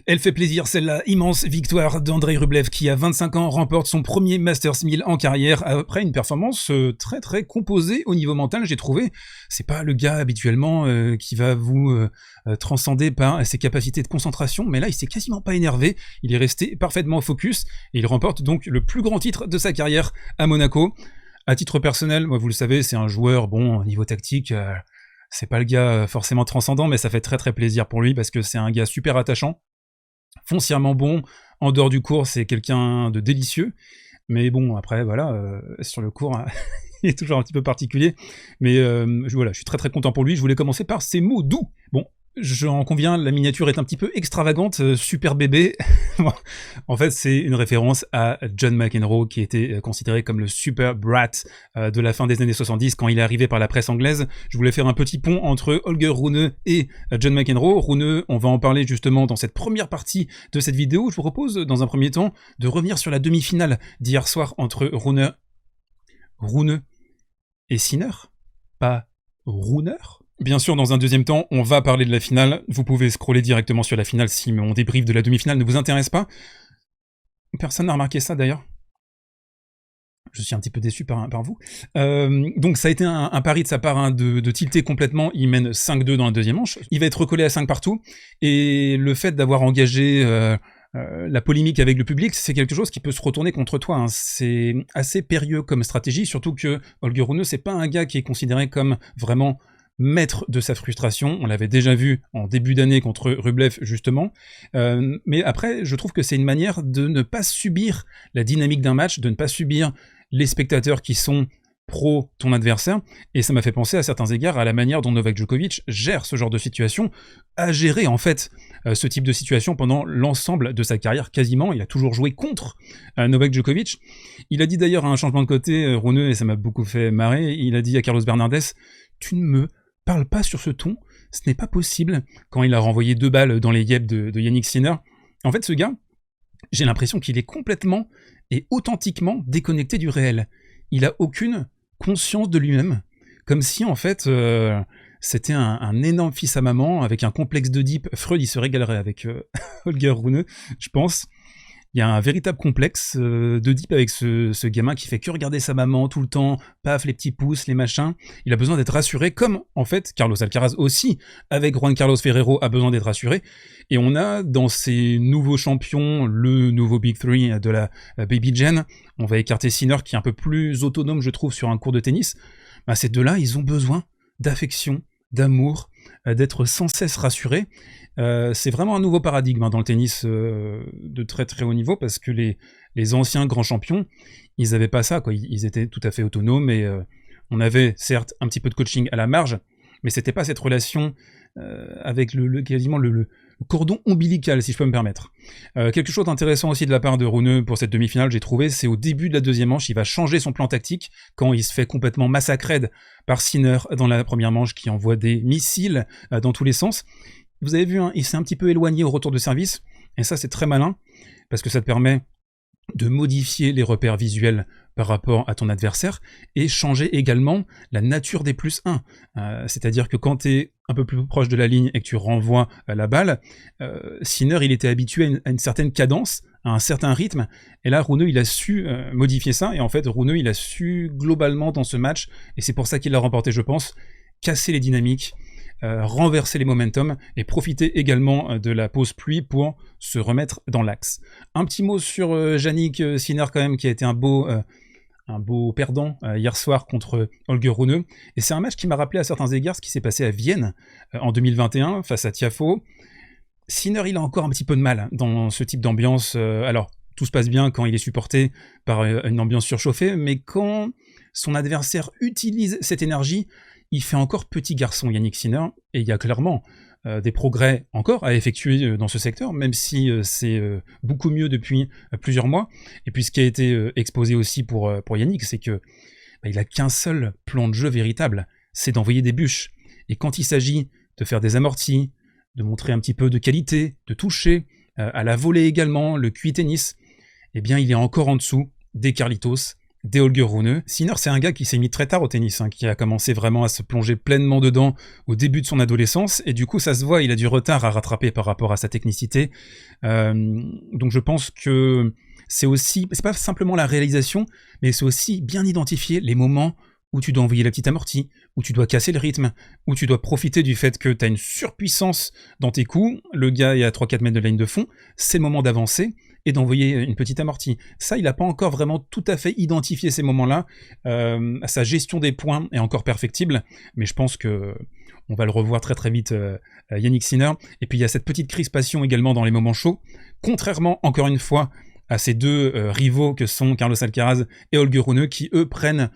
Elle fait plaisir, celle-là. Immense victoire d'Andrei Rublev qui, à 25 ans, remporte son premier Masters 1000 en carrière après une performance très très composée au niveau mental, j'ai trouvé. C'est pas le gars habituellement qui va vous transcender par ses capacités de concentration, mais là, il s'est quasiment pas énervé. Il est resté parfaitement focus et il remporte donc le plus grand titre de sa carrière à Monaco. À titre personnel, moi, vous le savez, c'est un joueur, bon, au niveau tactique... c'est pas le gars forcément transcendant, mais ça fait très très plaisir pour lui parce que c'est un gars super attachant, foncièrement bon. En dehors du court, c'est quelqu'un de délicieux. Mais bon, après, voilà, sur le court, il est toujours un petit peu particulier. Mais voilà, je suis très très content pour lui. Je voulais commencer par ces mots doux. Bon, j'en conviens, la miniature est un petit peu extravagante, super bébé. En fait, c'est une référence à John McEnroe, qui était considéré comme le super brat de la fin des années 70 quand il est arrivé par la presse anglaise. Je voulais faire un petit pont entre Holger Rune et John McEnroe. Rune, on va en parler justement dans cette première partie de cette vidéo. Je vous propose, dans un premier temps, de revenir sur la demi-finale d'hier soir entre Rune et Sinner, pas Runer. Bien sûr, dans un deuxième temps, on va parler de la finale. Vous pouvez scroller directement sur la finale si mon débrief de la demi-finale ne vous intéresse pas. Personne n'a remarqué ça d'ailleurs. Je suis un petit peu déçu par vous. Donc ça a été un pari de sa part de tilter complètement. Il mène 5-2 dans la deuxième manche. Il va être recollé à 5 partout. Et le fait d'avoir engagé la polémique avec le public, c'est quelque chose qui peut se retourner contre toi. Hein. C'est assez périlleux comme stratégie, surtout que Holger Rune, c'est pas un gars qui est considéré comme vraiment maître de sa frustration. On l'avait déjà vu en début d'année contre Rublev, justement. Mais après, je trouve que c'est une manière de ne pas subir la dynamique d'un match, de ne pas subir les spectateurs qui sont pro ton adversaire, et ça m'a fait penser à certains égards à la manière dont Novak Djokovic gère ce genre de situation, a géré en fait ce type de situation pendant l'ensemble de sa carrière quasiment. Il a toujours joué contre Novak Djokovic. Il a dit d'ailleurs à un changement de côté, Rune, et ça m'a beaucoup fait marrer, il a dit à Carlos Bernardes, tu ne me parle pas sur ce ton, ce n'est pas possible, quand il a renvoyé 2 balles dans les yeux de Yannick Sinner. En fait, ce gars, j'ai l'impression qu'il est complètement et authentiquement déconnecté du réel. Il a aucune conscience de lui-même, comme si en fait c'était un énorme fils à maman avec un complexe d'Oedipe. Freud, il se régalerait avec Holger Rune, je pense. Il y a un véritable complexe d'Oedipe avec ce gamin qui fait que regarder sa maman tout le temps, paf, les petits pouces, les machins. Il a besoin d'être rassuré, comme en fait Carlos Alcaraz aussi, avec Juan Carlos Ferrero, a besoin d'être rassuré. Et on a dans ces nouveaux champions, le nouveau Big Three de la Baby Gen, on va écarter Sinner qui est un peu plus autonome, je trouve, sur un court de tennis. Bah, ces deux-là, ils ont besoin d'affection, d'amour, d'être sans cesse rassurés. C'est vraiment un nouveau paradigme dans le tennis de très très haut niveau, parce que les anciens grands champions, ils n'avaient pas ça, quoi. Ils étaient tout à fait autonomes et on avait certes un petit peu de coaching à la marge, mais c'était pas cette relation avec quasiment le cordon ombilical, si je peux me permettre. Quelque chose d'intéressant aussi de la part de Rune pour cette demi-finale, j'ai trouvé, c'est au début de la deuxième manche, il va changer son plan tactique quand il se fait complètement massacrer par Sinner dans la première manche, qui envoie des missiles dans tous les sens. Vous avez vu, hein, il s'est un petit peu éloigné au retour de service, et ça c'est très malin, parce que ça te permet de modifier les repères visuels par rapport à ton adversaire, et changer également la nature des +1. C'est-à-dire que quand tu es un peu plus proche de la ligne et que tu renvoies la balle, Sinner il était habitué à une certaine cadence, à un certain rythme, et là Rune il a su modifier ça, et en fait Rune il a su globalement dans ce match, et c'est pour ça qu'il l'a remporté je pense, casser les dynamiques, renverser les momentum et profiter également de la pause pluie pour se remettre dans l'axe. Un petit mot sur Jannik Sinner quand même, qui a été un beau perdant hier soir contre Holger Rune, et c'est un match qui m'a rappelé à certains égards ce qui s'est passé à Vienne en 2021 face à Tiafoe. Sinner il a encore un petit peu de mal dans ce type d'ambiance, alors tout se passe bien quand il est supporté par une ambiance surchauffée, mais quand son adversaire utilise cette énergie, il fait encore petit garçon Yannick Sinner, et il y a clairement des progrès encore à effectuer dans ce secteur, même si c'est beaucoup mieux depuis plusieurs mois. Et puis ce qui a été exposé aussi pour Yannick, c'est que il a qu'un seul plan de jeu véritable, c'est d'envoyer des bûches. Et quand il s'agit de faire des amortis, de montrer un petit peu de qualité, de toucher, à la volée également, le QI tennis, eh bien il est encore en dessous des Carlitos, des Holger Rune. Sinner, c'est un gars qui s'est mis très tard au tennis, hein, qui a commencé vraiment à se plonger pleinement dedans au début de son adolescence, et du coup ça se voit, il a du retard à rattraper par rapport à sa technicité. Donc je pense que c'est pas simplement la réalisation, mais c'est aussi bien identifier les moments où tu dois envoyer la petite amortie, où tu dois casser le rythme, où tu dois profiter du fait que tu as une surpuissance dans tes coups, le gars est à 3-4 mètres de la ligne de fond, c'est le moment d'avancer et d'envoyer une petite amortie. Ça, il n'a pas encore vraiment tout à fait identifié ces moments-là. Sa gestion des points est encore perfectible, mais je pense que on va le revoir très très vite, Yannick Sinner. Et puis il y a cette petite crispation également dans les moments chauds, contrairement, encore une fois, à ces deux rivaux que sont Carlos Alcaraz et Holger Rune, qui eux prennent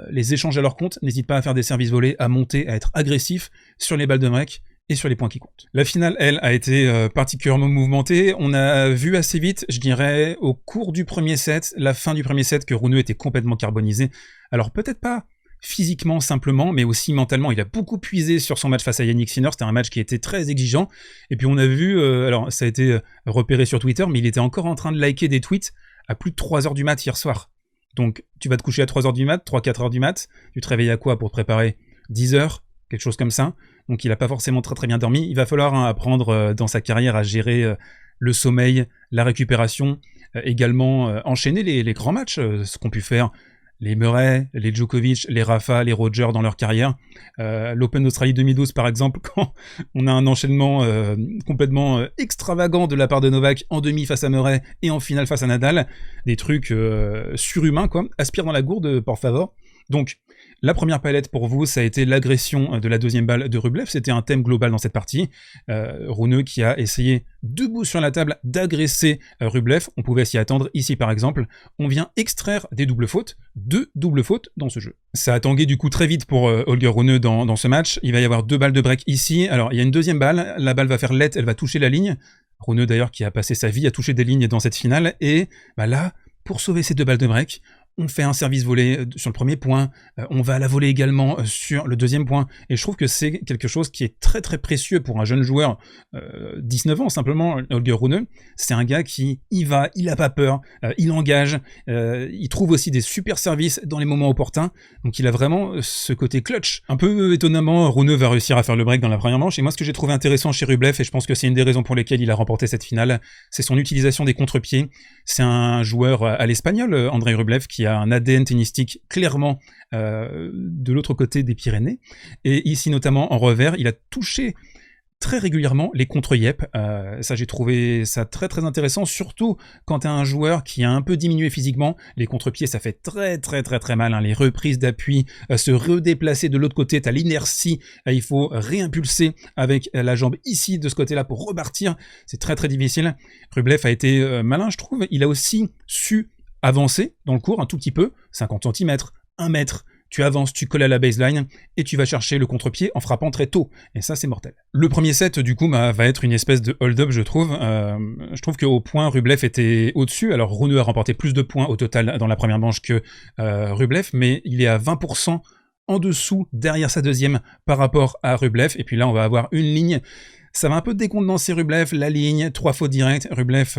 les échanges à leur compte, n'hésitent pas à faire des services volés, à monter, à être agressifs sur les balles de break et sur les points qui comptent. La finale, elle, a été particulièrement mouvementée. On a vu assez vite, je dirais, au cours du premier set, la fin du premier set, que Rune était complètement carbonisé. Alors peut-être pas physiquement simplement, mais aussi mentalement. Il a beaucoup puisé sur son match face à Yannick Sinner. C'était un match qui était très exigeant. Et puis on a vu, alors ça a été repéré sur Twitter, mais il était encore en train de liker des tweets à plus de 3h du mat hier soir. Donc tu vas te coucher à 3h du mat, 3-4h du mat, tu te réveilles à quoi pour te préparer? 10h, quelque chose comme ça. Donc il n'a pas forcément très très bien dormi. Il va falloir apprendre dans sa carrière à gérer le sommeil, la récupération, également enchaîner les grands matchs, ce qu'ont pu faire les Murray, les Djokovic, les Rafa, les Roger dans leur carrière. L'Open d'Australie 2012 par exemple, quand on a un enchaînement complètement extravagant de la part de Novak en demi face à Murray et en finale face à Nadal, des trucs surhumains quoi, aspire dans la gourde por favor. Donc la première palette pour vous, ça a été l'agression de la deuxième balle de Rublev. C'était un thème global dans cette partie. Rune qui a essayé, debout sur la table, d'agresser Rublev. On pouvait s'y attendre. Ici, par exemple, on vient extraire des doubles fautes. 2 doubles fautes dans ce jeu. Ça a tangué du coup très vite pour Holger Rune dans ce match. Il va y avoir 2 balles de break ici. Alors, il y a une deuxième balle. La balle va faire let, elle va toucher la ligne. Rune, d'ailleurs, qui a passé sa vie à toucher des lignes dans cette finale. Et bah là, pour sauver ces 2 balles de break, on fait un service volé sur le premier point, on va la voler également sur le deuxième point, et je trouve que c'est quelque chose qui est très très précieux pour un jeune joueur, 19 ans simplement, Holger Rune. C'est un gars qui y va, il a pas peur, il engage, il trouve aussi des super services dans les moments opportuns, donc il a vraiment ce côté clutch. Un peu étonnamment, Rune va réussir à faire le break dans la première manche, et moi ce que j'ai trouvé intéressant chez Rublev, et je pense que c'est une des raisons pour lesquelles il a remporté cette finale, c'est son utilisation des contre-pieds. C'est un joueur à l'espagnol, Andrei Rublev, qui a un ADN tennistique clairement de l'autre côté des Pyrénées. Et ici, notamment en revers, il a touché très régulièrement les contre-yep. Ça, j'ai trouvé ça très très intéressant, surtout quand tu as un joueur qui a un peu diminué physiquement. Les contre-pieds, ça fait très très très très mal, hein. Les reprises d'appui, se redéplacer de l'autre côté, tu as l'inertie, il faut réimpulser avec la jambe ici, de ce côté-là, pour repartir. C'est très très difficile. Rublev a été malin, je trouve. Il a aussi su avancer dans le cours un tout petit peu, 50 cm, 1 mètre, tu avances, tu colles à la baseline, et tu vas chercher le contre-pied en frappant très tôt. Et ça, c'est mortel. Le premier set, du coup, va être une espèce de hold-up, je trouve. Je trouve qu'au point, Rublev était au-dessus. Alors, Rune a remporté plus de points au total dans la première manche que Rublev, mais il est à 20% en dessous, derrière sa deuxième, par rapport à Rublev. Et puis là, on va avoir une ligne. Ça va un peu décontenancer Rublev, la ligne, 3 fautes directes. Rublev,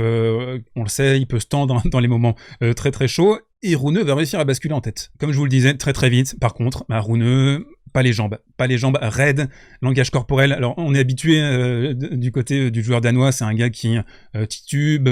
on le sait, il peut se tendre dans les moments très très chauds. Et Rune va réussir à basculer en tête. Comme je vous le disais, très très vite. Par contre, Rune, pas les jambes raides, langage corporel. Alors, on est habitué du côté du joueur danois, c'est un gars qui titube,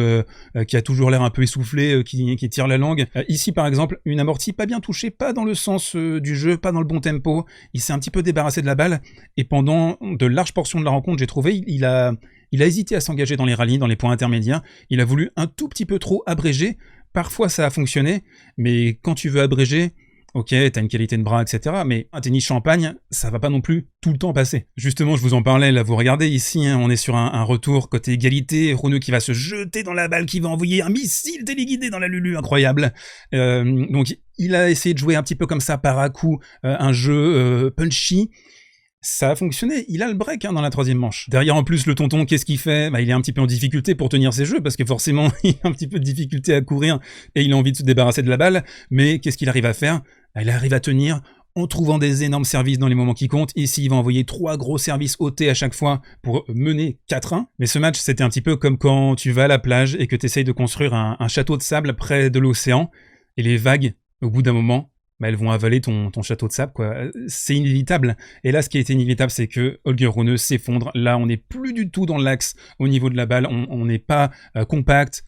qui a toujours l'air un peu essoufflé, qui tire la langue. Ici, par exemple, une amortie pas bien touchée, pas dans le sens du jeu, pas dans le bon tempo. Il s'est un petit peu débarrassé de la balle, et pendant de larges portions de la rencontre, j'ai trouvé, il a hésité à s'engager dans les rallyes, dans les points intermédiaires. Il a voulu un tout petit peu trop abréger. Parfois, ça a fonctionné, mais quand tu veux abréger, ok, t'as une qualité de bras, etc. Mais un tennis champagne, ça va pas non plus tout le temps passer. Justement, je vous en parlais, là, vous regardez ici, hein, on est sur un retour côté égalité, Rune qui va se jeter dans la balle, qui va envoyer un missile téléguidé dans la Lulu, incroyable. Donc, il a essayé de jouer un petit peu comme ça, par à coup, un jeu punchy. Ça a fonctionné, il a le break dans la troisième manche. Derrière en plus le tonton, qu'est-ce qu'il fait? Il est un petit peu en difficulté pour tenir ses jeux, parce que forcément il a un petit peu de difficulté à courir, et il a envie de se débarrasser de la balle, mais qu'est-ce qu'il arrive à faire? Il arrive à tenir en trouvant des énormes services dans les moments qui comptent. Ici il va envoyer 3 gros services ôtés à chaque fois pour mener 4-1. Mais ce match c'était un petit peu comme quand tu vas à la plage et que tu essayes de construire un château de sable près de l'océan, et les vagues au bout d'un moment, bah, elles vont avaler ton château de sable, quoi. C'est inévitable. Et là, ce qui a été inévitable, c'est que Holger Rune s'effondre. Là, on n'est plus du tout dans l'axe au niveau de la balle. On n'est pas compact.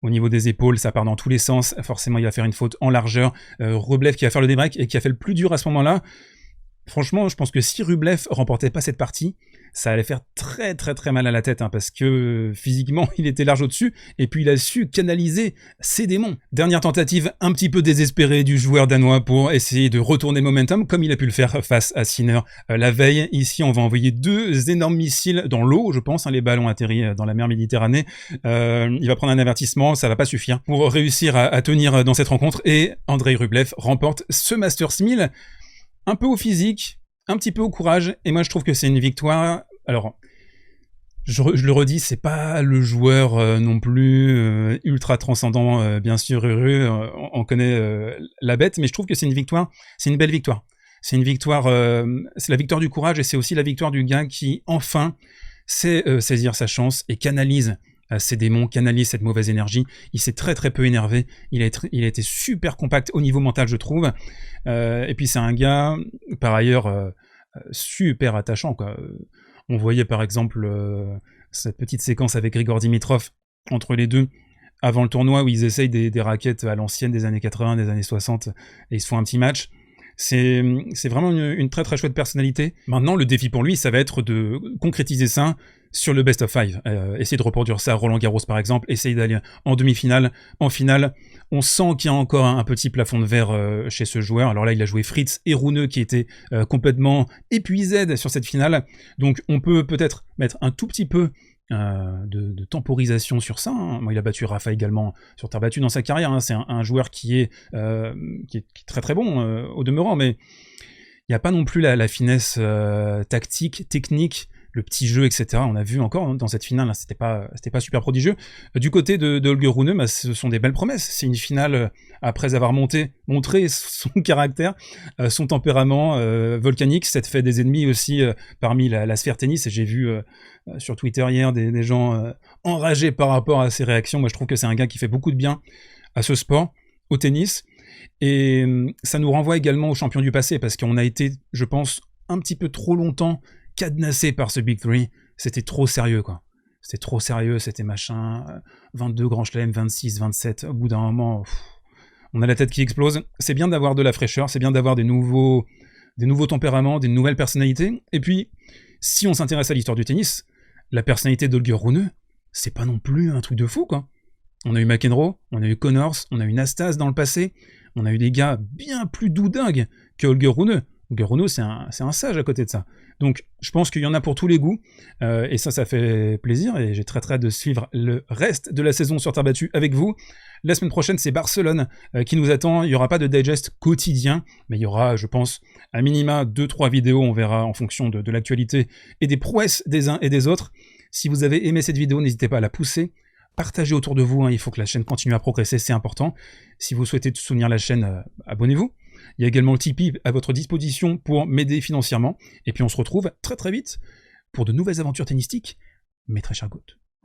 Au niveau des épaules, ça part dans tous les sens. Forcément, il va faire une faute en largeur. Rublev qui va faire le débreak et qui a fait le plus dur à ce moment-là. Franchement, je pense que si Rublev remportait pas cette partie, ça allait faire très très très mal à la tête, hein, parce que physiquement, il était large au-dessus, et puis il a su canaliser ses démons. Dernière tentative un petit peu désespérée du joueur danois pour essayer de retourner le momentum, comme il a pu le faire face à Sinner la veille. Ici, on va envoyer 2 énormes missiles dans l'eau, je pense, hein, les ballons atterris dans la mer Méditerranée. Il va prendre un avertissement, ça va pas suffire pour réussir à tenir dans cette rencontre, et Andrei Rublev remporte ce Masters 1000. Un peu au physique, un petit peu au courage, et moi je trouve que c'est une victoire. Alors, je le redis, c'est pas le joueur non plus ultra transcendant, bien sûr, on connaît la bête, mais je trouve que c'est une victoire, c'est une belle victoire. C'est une victoire, c'est la victoire du courage, et c'est aussi la victoire du gars qui, enfin, sait saisir sa chance et canalise ses démons, canalise cette mauvaise énergie. Il s'est très très peu énervé, il a été super compact au niveau mental, je trouve. Et puis c'est un gars, par ailleurs, super attachant, quoi. On voyait par exemple cette petite séquence avec Grigor Dimitrov entre les deux avant le tournoi où ils essayent des raquettes à l'ancienne des années 80, des années 60, et ils se font un petit match. C'est vraiment une très très chouette personnalité. Maintenant, le défi pour lui, ça va être de concrétiser ça sur le best of 5. Essayer de reproduire ça à Roland Garros par exemple, essayer d'aller en demi-finale, en finale. On sent qu'il y a encore un petit plafond de verre chez ce joueur. Alors là, il a joué Fritz et Rune qui étaient complètement épuisés sur cette finale. Donc on peut peut-être mettre un tout petit peu de temporisation sur ça, hein. Moi, il a battu Rafa également sur terre battue dans sa carrière, hein. C'est un joueur qui est très très bon au demeurant, mais il n'y a pas non plus la finesse tactique, technique, le petit jeu, etc. On a vu encore dans cette finale, hein, c'était pas super prodigieux. Du côté de Holger Rune, bah, ce sont des belles promesses. C'est une finale après avoir montré son caractère, son tempérament volcanique. Ça te fait des ennemis aussi parmi la sphère tennis. Et j'ai vu sur Twitter hier des gens enragés par rapport à ses réactions. Moi, je trouve que c'est un gars qui fait beaucoup de bien à ce sport, au tennis. Et ça nous renvoie également aux champions du passé, parce qu'on a été, je pense, un petit peu trop longtemps cadenassé par ce Big Three. C'était trop sérieux, quoi. C'était trop sérieux, c'était machin. 22 grands chelems, 26, 27. Au bout d'un moment, on a la tête qui explose. C'est bien d'avoir de la fraîcheur, c'est bien d'avoir des nouveaux tempéraments, des nouvelles personnalités. Et puis, si on s'intéresse à l'histoire du tennis, la personnalité d'Holger Rune, c'est pas non plus un truc de fou, quoi. On a eu McEnroe, on a eu Connors, on a eu Nastase dans le passé. On a eu des gars bien plus doudingues que Holger Rune. Holger Rune, c'est un sage à côté de ça. Donc, je pense qu'il y en a pour tous les goûts. Et ça fait plaisir. Et j'ai très très hâte de suivre le reste de la saison sur terre battue avec vous. La semaine prochaine, c'est Barcelone qui nous attend. Il n'y aura pas de digest quotidien, mais il y aura, je pense, à minima 2-3 vidéos. On verra en fonction de l'actualité et des prouesses des uns et des autres. Si vous avez aimé cette vidéo, n'hésitez pas à la pousser. Partagez autour de vous, hein, il faut que la chaîne continue à progresser, c'est important. Si vous souhaitez soutenir la chaîne, abonnez-vous. Il y a également le Tipeee à votre disposition pour m'aider financièrement. Et puis on se retrouve très très vite pour de nouvelles aventures tennistiques, mes très chers GOAT.